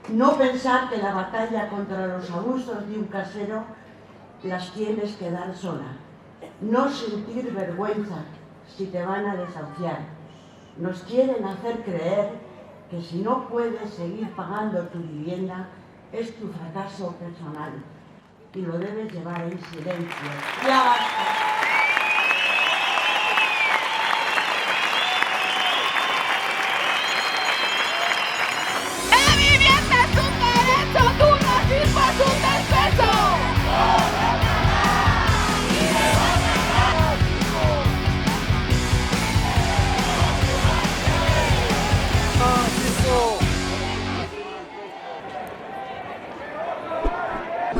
No pensar que la batalla contra los abusos de un casero las tienes que dar sola. No sentir vergüenza si te van a desahuciar. Nos quieren hacer creer que si no puedes seguir pagando tu vivienda es tu fracaso personal y lo debes llevar en silencio. Ya basta.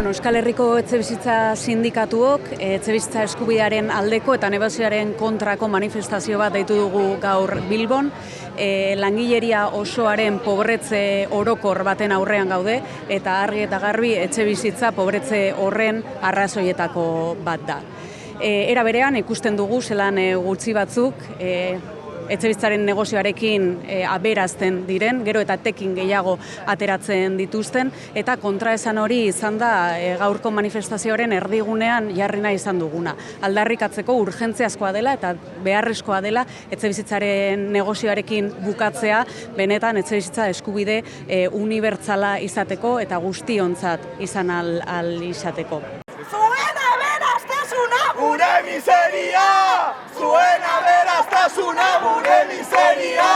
Euskal Herriko etxebizitza sindikatuok etxebizitza eskubidearen aldeko eta negozioaren kontrako manifestazio bat deitu dugu gaur Bilbon. Langileria osoaren pobretze orokor baten aurrean gaude eta argi eta garbi etxebizitza pobretze horren arrazoietako bat da. Era berean ikusten dugu zelan gutxi batzuk etxebizitzaren negozioarekin aberazten diren, gero eta tekin gehiago ateratzen dituzten, eta kontraesan hori izan da gaurko manifestazioaren erdigunean jarri nahi izan duguna. Aldarrikatzeko urgentziazkoa dela eta beharrezkoa dela etxebizitzaren negozioarekin bukatzea, benetan etxebizitza eskubide unibertsala izateko eta guztiontzat izan al izateko. Zuen aberastasuna gure miseria! Zuen aberastasuna gure miseria!